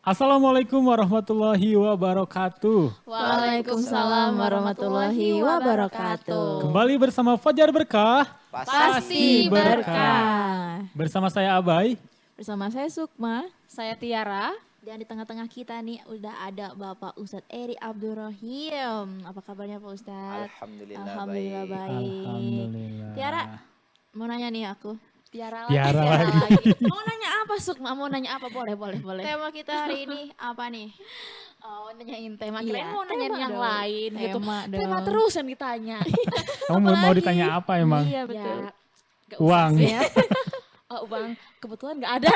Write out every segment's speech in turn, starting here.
Assalamualaikum warahmatullahi wabarakatuh. Waalaikumsalam warahmatullahi wabarakatuh. Kembali bersama Fajar Berkah. Pasti berkah. Bersama saya Abai. Bersama saya Sukma. Saya Tiara. Dan di tengah-tengah kita nih udah ada Bapak Ustadz Eri Abdurrahim. Apa kabarnya Pak Ustadz? Alhamdulillah baik. Alhamdulillah. Tiara, mau nanya nih aku. Tiara lagi. Mau nanya apa Sukma? Mau nanya apa? Boleh. Tema kita hari ini apa nih? Oh, nanyain tema. Iya, Kirain mau nanyain tema yang dong. lain gitu. Tema Tema dong. terus yang ditanya. Kamu mau ditanya apa emang? Iya betul. Ya, gak Uang. usah sih. Oh, uang kebetulan gak ada.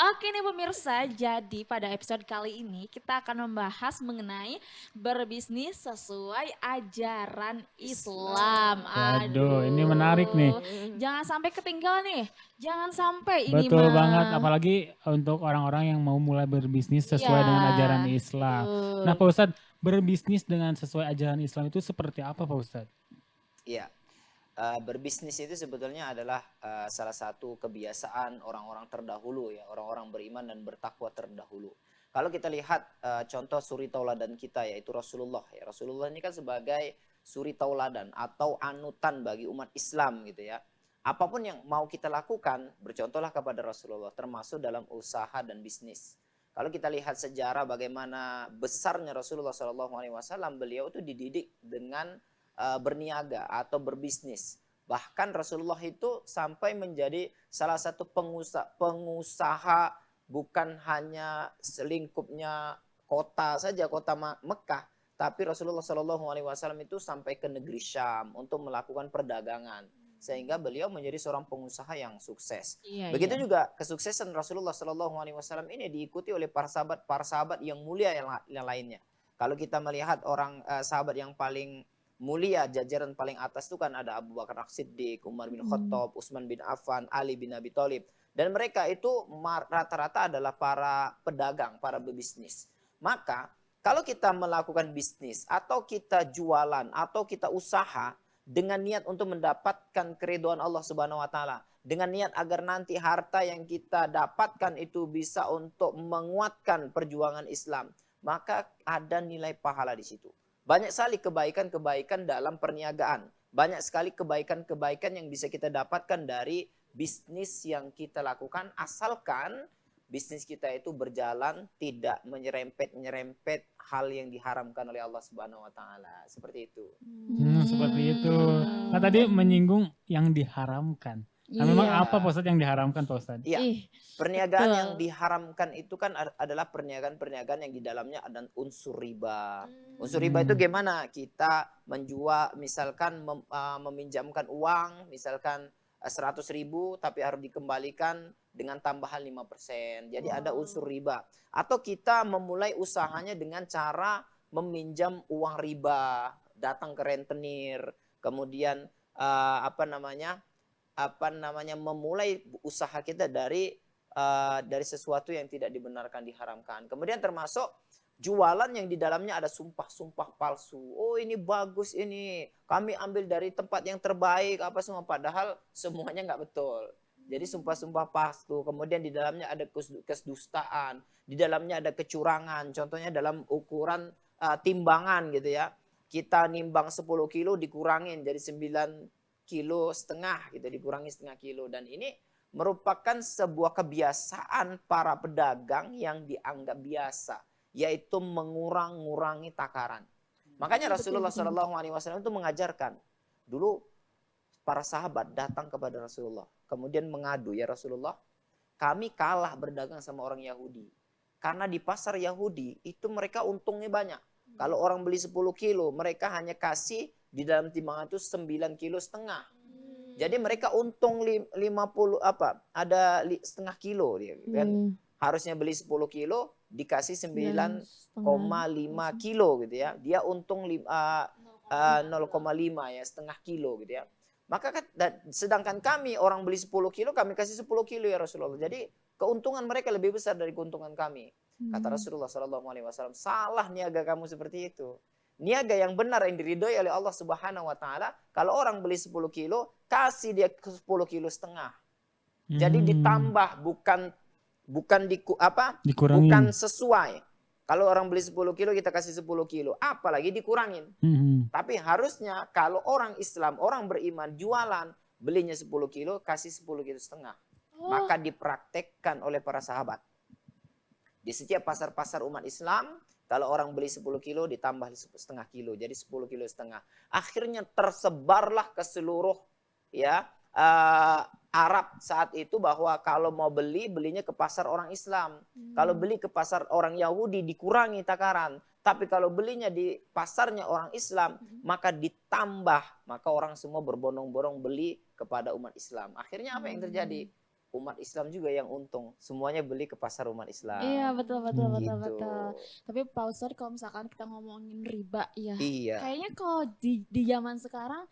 Oke nih pemirsa, jadi pada episode kali ini kita akan membahas mengenai berbisnis sesuai ajaran Islam. Waduh, ini menarik nih. Jangan sampai ketinggalan nih. Jangan sampai ini Betul mah. banget, apalagi untuk orang-orang yang mau mulai berbisnis sesuai Ya, dengan ajaran Islam. betul. Nah Pak Ustadz, berbisnis dengan sesuai ajaran Islam itu seperti apa Pak Ustadz? Iya. Berbisnis itu sebetulnya adalah salah satu kebiasaan orang-orang terdahulu ya, orang-orang beriman dan bertakwa terdahulu. Kalau kita lihat contoh suri tauladan kita yaitu Rasulullah ya. Rasulullah ini kan sebagai suri tauladan atau anutan bagi umat Islam gitu ya. Apapun yang mau kita lakukan, bercontohlah kepada Rasulullah termasuk dalam usaha dan bisnis. Kalau kita lihat sejarah bagaimana besarnya Rasulullah SAW, beliau itu dididik dengan berniaga atau berbisnis. Bahkan Rasulullah itu sampai menjadi salah satu pengusaha bukan hanya selingkupnya kota saja, kota Mekah, tapi Rasulullah SAW itu sampai ke negeri Syam untuk melakukan perdagangan, sehingga beliau menjadi seorang pengusaha yang sukses. Iya, Begitu iya. juga kesuksesan Rasulullah SAW ini diikuti oleh para sahabat yang mulia yang lainnya. Kalau kita melihat orang sahabat yang paling mulia, jajaran paling atas itu kan ada Abu Bakar As-Siddiq, Umar bin Khattab, Utsman bin Affan, Ali bin Abi Thalib. Dan mereka itu rata-rata adalah para pedagang, para pebisnis. Maka kalau kita melakukan bisnis atau kita jualan atau kita usaha dengan niat untuk mendapatkan keridhaan Allah Subhanahu wa taala, dengan niat agar nanti harta yang kita dapatkan itu bisa untuk menguatkan perjuangan Islam, maka ada nilai pahala di situ. Banyak sekali kebaikan-kebaikan dalam perniagaan. Banyak sekali kebaikan-kebaikan yang bisa kita dapatkan dari bisnis yang kita lakukan. Asalkan bisnis kita itu berjalan tidak menyerempet hal yang diharamkan oleh Allah Subhanahu wa taala. Seperti itu. Seperti itu. Nah tadi menyinggung yang diharamkan. Nah memang Iya. apa Pak Ustadz yang diharamkan Pak Ustadz? Iya. Ih, Perniagaan betul. yang diharamkan itu kan adalah perniagaan-perniagaan yang di dalamnya ada unsur riba. Unsur riba itu gimana? Kita menjual, misalkan meminjamkan uang, misalkan 100.000 tapi harus dikembalikan dengan tambahan 5%. Jadi ada unsur riba. Atau kita memulai usahanya dengan cara meminjam uang riba, datang ke rentenir, kemudian memulai usaha kita dari sesuatu yang tidak dibenarkan, diharamkan. Kemudian termasuk jualan yang di dalamnya ada sumpah-sumpah palsu. Oh ini bagus ini, kami ambil dari tempat yang terbaik apa semua, padahal semuanya nggak betul. Jadi sumpah-sumpah palsu. Kemudian di dalamnya ada kedustaan, di dalamnya ada kecurangan. Contohnya dalam ukuran timbangan gitu ya. Kita nimbang 10 kilo dikurangin jadi 9,5 kilo gitu, dikurangi setengah kilo. Dan ini merupakan sebuah kebiasaan para pedagang yang dianggap biasa, yaitu mengurangi takaran. Makanya Rasulullah SAW itu mengajarkan. Dulu para sahabat datang kepada Rasulullah, kemudian mengadu, ya Rasulullah, kami kalah berdagang sama orang Yahudi. Karena di pasar Yahudi itu mereka untungnya banyak. Kalau orang beli 10 kilo, mereka hanya kasih di dalam timbangan itu 9,5 kilo. Jadi mereka untung setengah kilo dia kan. Harusnya beli 10 kilo dikasih 9,5 kilo gitu ya. Dia untung 0,5 ya, setengah kilo gitu ya. Maka sedangkan kami orang beli 10 kilo, kami kasih 10 kilo ya Rasulullah. Jadi keuntungan mereka lebih besar dari keuntungan kami. Kata Rasulullah SAW, salah niaga kamu seperti itu. Niaga yang benar yang diridhoi oleh Allah Subhanahu wa taala, kalau orang beli 10 kilo, kasih dia 10 kilo setengah. Jadi ditambah, bukan bukan Dikurangin. bukan sesuai. Kalau orang beli 10 kilo kita kasih 10 kilo, apalagi dikurangin. Tapi harusnya kalau orang Islam, orang beriman jualan, belinya 10 kilo, kasih 10 kilo setengah. Maka dipraktekkan oleh para sahabat. Di setiap pasar-pasar umat Islam, kalau orang beli 10 kilo ditambah setengah kilo, jadi 10 kilo setengah. Akhirnya tersebarlah ke seluruh ya Arab saat itu bahwa kalau mau belinya ke pasar orang Islam. Kalau beli ke pasar orang Yahudi dikurangi takaran. Tapi kalau belinya di pasarnya orang Islam, maka ditambah. Maka orang semua berbondong-bondong beli kepada umat Islam. Akhirnya apa yang terjadi? Umat Islam juga yang untung. Semuanya beli ke pasar umat Islam. Iya betul. Gitu. Tapi Pak Ustadz kalau misalkan kita ngomongin riba ya, Iya. kayaknya kalau di zaman sekarang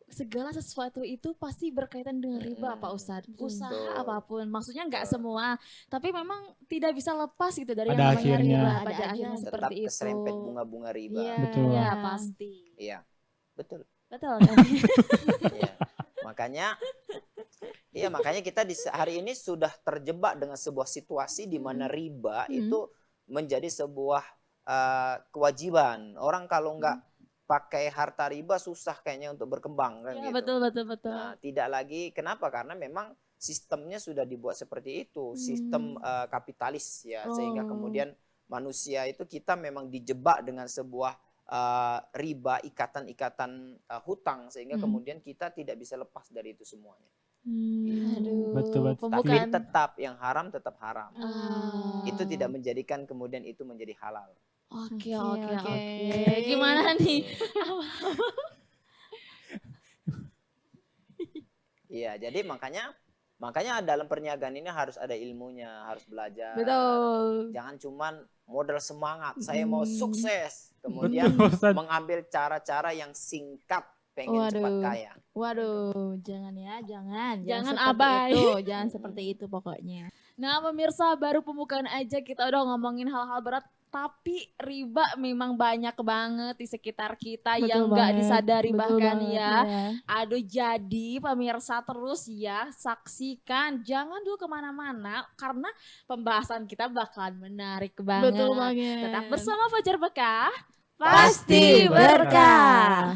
segala sesuatu itu pasti berkaitan dengan riba Pak Ustadz. Usaha Betul. apapun, maksudnya nggak semua, tapi memang tidak bisa lepas gitu dari Pada yang namanya akhirnya. riba. Pada Pada akhirnya akhirnya Tetap seperti itu. keserempet bunga-bunga riba. Iya, Betul. iya, pasti. Iya, betul. Betul kan? Iya. Makanya kita hari ini sudah terjebak dengan sebuah situasi di mana riba itu menjadi sebuah kewajiban. Orang kalau nggak pakai harta riba susah kayaknya untuk berkembang kan Iya, gitu. betul. Nah, tidak lagi kenapa? Karena memang sistemnya sudah dibuat seperti itu, sistem kapitalis ya, sehingga kemudian manusia itu kita memang dijebak dengan sebuah riba, ikatan-ikatan hutang, sehingga kemudian kita tidak bisa lepas dari itu semuanya. Aduh, Betul. Tapi pembukaan. tetap yang haram tetap haram. Itu Ah. tidak menjadikan kemudian itu menjadi halal. Oke. Oke. Gimana nih? Iya, jadi makanya dalam perniagaan ini harus ada ilmunya, harus belajar. Betul. Jangan cuman modal semangat, saya mau sukses, kemudian Betul, Ustaz. mengambil cara-cara yang singkat pengen cepat Waduh. kaya. Waduh, jangan ya, jangan Jangan seperti abai. itu, jangan seperti itu pokoknya. Nah pemirsa, baru pembukaan aja kita udah ngomongin hal-hal berat, tapi riba memang banyak banget di sekitar kita yang nggak disadari bahkan ya. Aduh, jadi pemirsa terus ya saksikan, jangan dulu kemana-mana karena pembahasan kita bakalan menarik banget. Betul banget. Tetap bersama Fajar Bekah, Pasti berkah.